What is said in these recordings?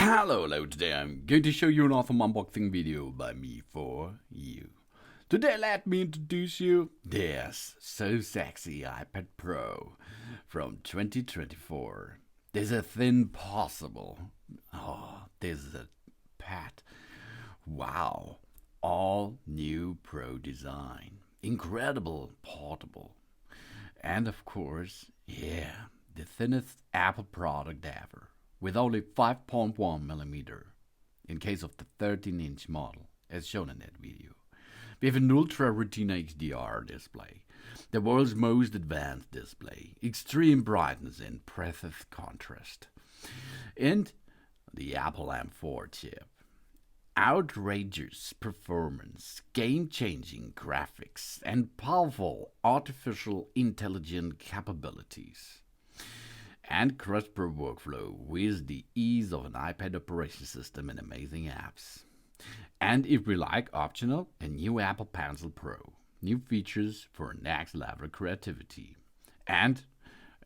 Hello, today I'm going to show you an awesome unboxing video by me for you. Today let me introduce you this so sexy iPad Pro from 2024. This is a thin possible. Oh, this is a pad. Wow, all new Pro design. Incredible portable. And of course, yeah, the thinnest Apple product ever, with only 5.1mm in case of the 13-inch model, as shown in that video. We have an ULTRA RETINA XDR display, the world's most advanced display, extreme brightness and impressive contrast, and the Apple M4 chip. Outrageous performance, game-changing graphics, and powerful artificial intelligence capabilities. And crisper workflow with the ease of an iPad operating system and amazing apps. And if we like optional, a new Apple Pencil Pro, new features for next level creativity, and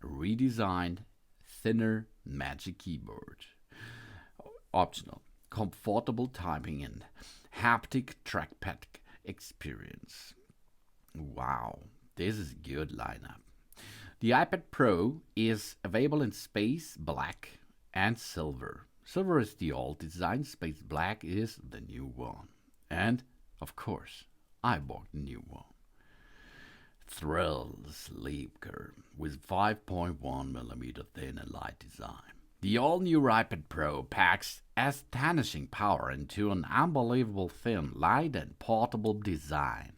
a redesigned, thinner Magic Keyboard. Optional, comfortable typing and haptic trackpad experience. Wow, this is a good lineup. The iPad Pro is available in space, black, and silver. Silver is the old design, space black is the new one. And, of course, I bought the new one. Thrill sleeker with 5.1mm thin and light design. The all-new iPad Pro packs astonishing power into an unbelievable thin, light, and portable design.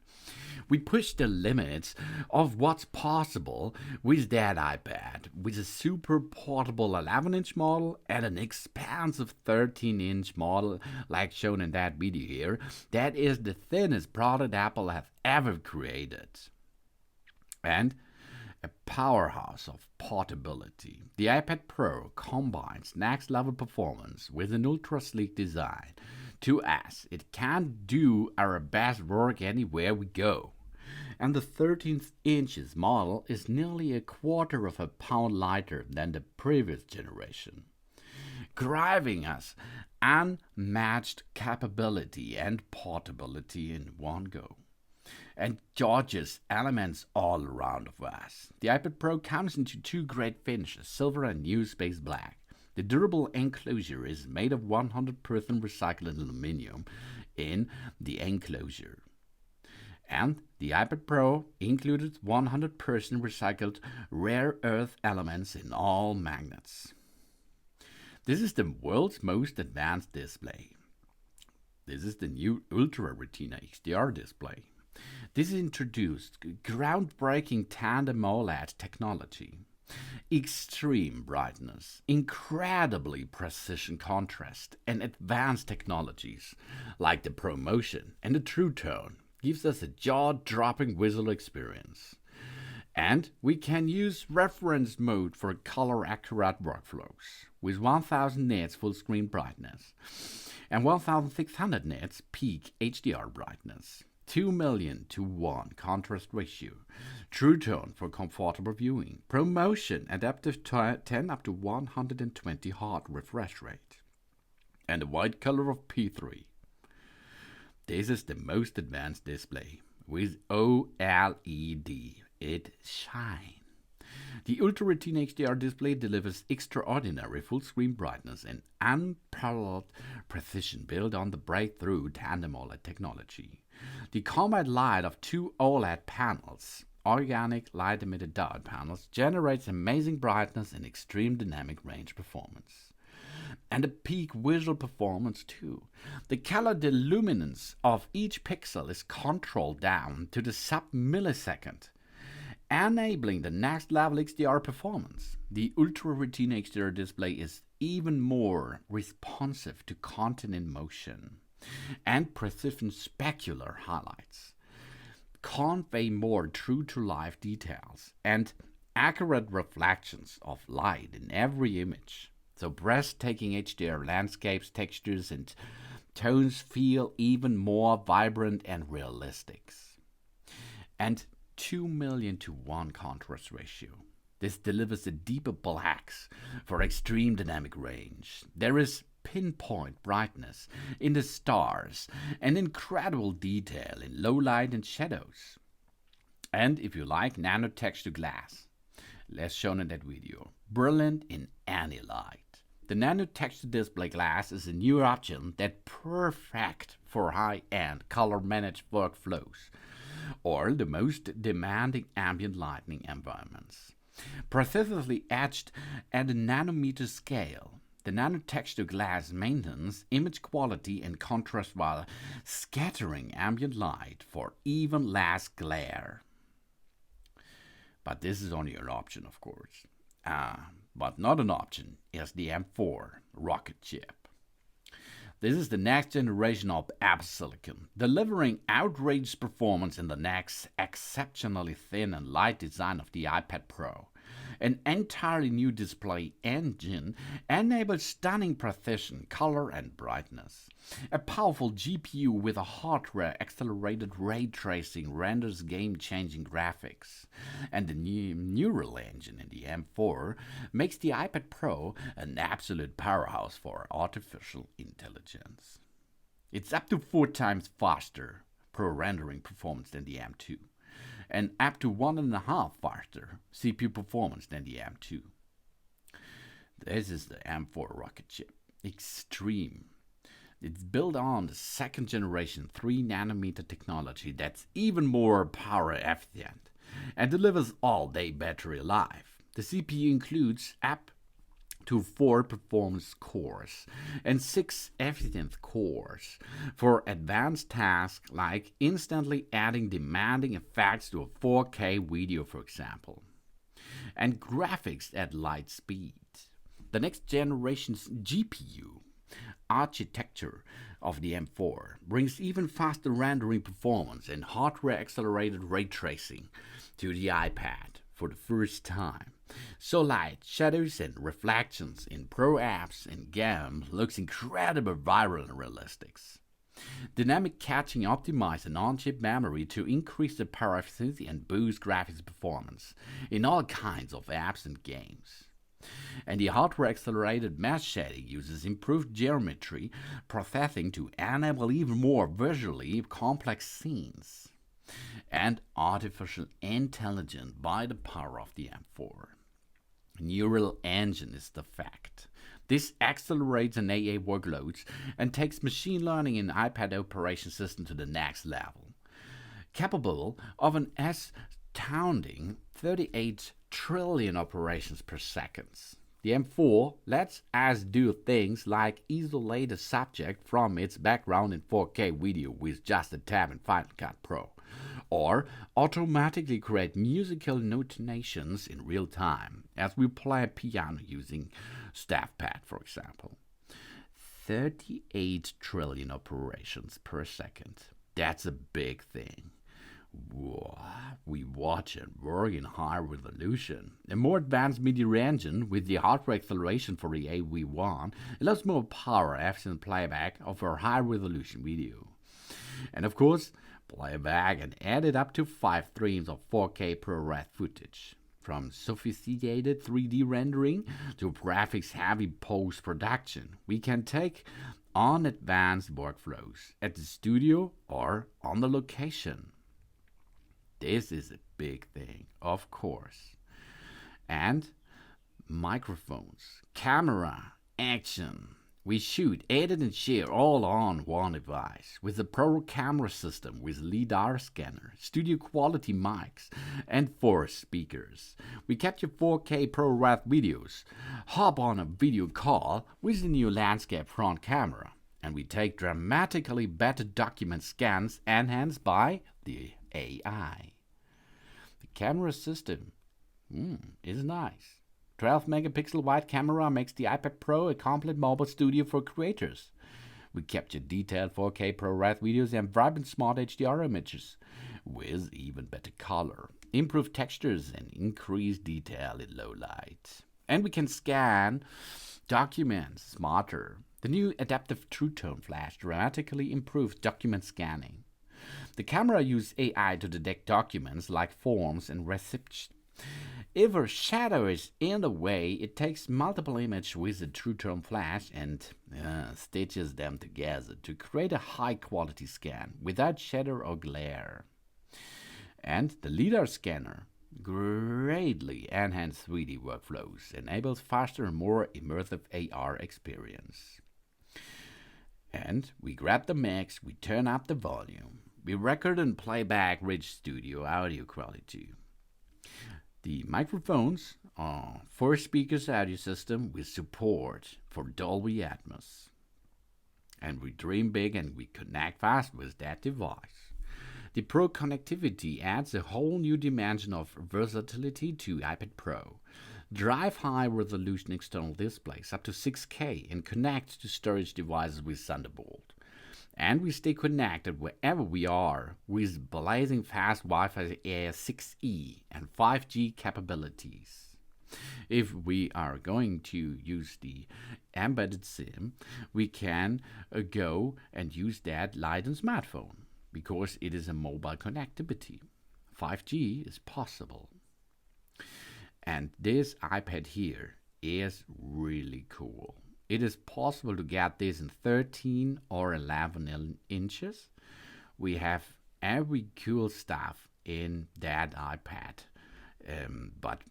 We push the limits of what's possible with that iPad, with a super portable 11-inch model and an expansive 13-inch model like shown in that video here. That is the thinnest product Apple has ever created. And a powerhouse of portability. The iPad Pro combines next-level performance with an ultra-sleek design. To us, it can do our best work anywhere we go. And the 13-inch model is nearly a quarter of a pound lighter than the previous generation, giving us unmatched capability and portability in one go. And gorgeous elements all around of us. The iPad Pro comes into two great finishes, silver and new space black. The durable enclosure is made of 100% recycled aluminum in the enclosure. And the iPad Pro included 100% recycled rare earth elements in all magnets. This is the world's most advanced display. This is the new ULTRA RETINA XDR display. This introduced groundbreaking tandem OLED technology, extreme brightness, incredibly precision contrast, and advanced technologies like the ProMotion and the True Tone gives us a jaw-dropping visual experience. And we can use reference mode for color-accurate workflows with 1000 nits full screen brightness and 1600 nits peak HDR brightness. 2,000,000:1 contrast ratio, True Tone for comfortable viewing, ProMotion adaptive 10 up to 120 Hz refresh rate, and a white color of P3. This is the most advanced display with OLED. It shines. The ULTRA RETINA XDR display delivers extraordinary full-screen brightness and unparalleled precision built on the breakthrough tandem OLED technology. The combined light of two OLED panels, organic light-emitted diode panels, generates amazing brightness and extreme dynamic range performance. And a peak visual performance too. The color luminance of each pixel is controlled down to the sub-millisecond, enabling the next level XDR performance. The ULTRA RETINA XDR display is even more responsive to content in motion and precision specular highlights, convey more true-to-life details and accurate reflections of light in every image. So breathtaking HDR landscapes, textures, and tones feel even more vibrant and realistic. And 2,000,000:1 contrast ratio. This delivers a deeper blacks for extreme dynamic range. There is pinpoint brightness in the stars and incredible detail in low light and shadows. And if you like nano-texture glass, as shown in that video, brilliant in any light. The nano-texture display glass is a new option that's perfect for high-end color-managed workflows or the most demanding ambient lighting environments. Precisely etched at a nanometer scale, the nano-texture glass maintains image quality and contrast while scattering ambient light for even less glare. But this is only an option, of course. But not an option is the M4 rocket chip. This is the next generation of app silicon, delivering outrageous performance in the next exceptionally thin and light design of the iPad Pro. An entirely new display engine enables stunning precision, color, and brightness. A powerful GPU with a hardware-accelerated ray tracing renders game-changing graphics. And the new neural engine in the M4 makes the iPad Pro an absolute powerhouse for artificial intelligence. It's up to 4 times faster pro rendering performance than the M2. And up to 1.5 faster CPU performance than the M2. This is the M4 rocket chip. Extreme. It's built on the second generation 3 nanometer technology that's even more power efficient and delivers all-day battery life. The CPU includes up to 4 performance cores and 6 efficient cores for advanced tasks like instantly adding demanding effects to a 4K video, for example, and graphics at light speed. The next generation's GPU architecture of the M4 brings even faster rendering performance and hardware-accelerated ray tracing to the iPad for the first time. So light, shadows, and reflections in pro apps and games looks incredibly vibrant and realistic. Dynamic caching optimized an on-chip memory to increase the power efficiency and boost graphics performance in all kinds of apps and games. And the hardware-accelerated mesh shading uses improved geometry processing to enable even more visually complex scenes. And artificial intelligence by the power of the M4. Neural engine is the fact. This accelerates an AA workloads and takes machine learning in iPad operation system to the next level. Capable of an astounding 38 trillion operations per second. The M4 lets us do things like isolate a subject from its background in 4K video with just a tab in Final Cut Pro, or automatically create musical notations in real time as we play piano using staff pad, for example. 38 trillion operations per second. That's a big thing. Whoa, we watch and work in high resolution. A more advanced media engine with the hardware acceleration for the AV1 allows more power efficient playback of our high resolution video. And of course, playback and edit up to 5 streams of 4K ProRes footage. From sophisticated 3D rendering to graphics-heavy post-production, we can take on advanced workflows at the studio or on the location. This is a big thing, of course. And microphones, camera, action. We shoot, edit, and share all on one device with a pro camera system with LiDAR scanner, studio quality mics, and 4 speakers. We capture 4K ProRes videos, hop on a video call with the new landscape front camera, and we take dramatically better document scans enhanced by the AI. The camera system is nice. 12 megapixel wide camera makes the iPad Pro a complete mobile studio for creators. We capture detailed 4K ProRes videos and vibrant smart HDR images with even better color, improved textures, and increased detail in low light. And we can scan documents smarter. The new adaptive True Tone flash dramatically improves document scanning. The camera uses AI to detect documents like forms and receipts If a shadow is in the way, it takes multiple images with a true-tone flash and stitches them together to create a high-quality scan without shadow or glare. And the LiDAR scanner greatly enhances 3D workflows, enables faster and more immersive AR experience. And we grab the mix, we turn up the volume, we record and play back rich studio audio quality. The microphones are 4 speakers audio system with support for Dolby Atmos. And we dream big and we connect fast with that device. The Pro connectivity adds a whole new dimension of versatility to iPad Pro. Drive high-resolution external displays up to 6K and connect to storage devices with Thunderbolt. And we stay connected wherever we are with blazing fast Wi-Fi Air 6E and 5G capabilities. If we are going to use the embedded SIM, we can go and use that light on smartphone because it is a mobile connectivity. 5G is possible. And this iPad here is really cool. It is possible to get this in 13 or 11 inches. We have every cool stuff in that iPad, but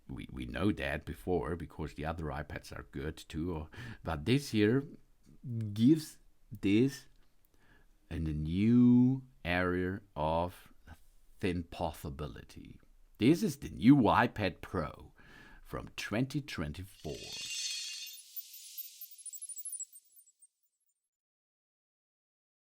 we know that before because the other iPads are good too. But this here gives this in a new area of thin possibility. This is the new iPad Pro from 2024.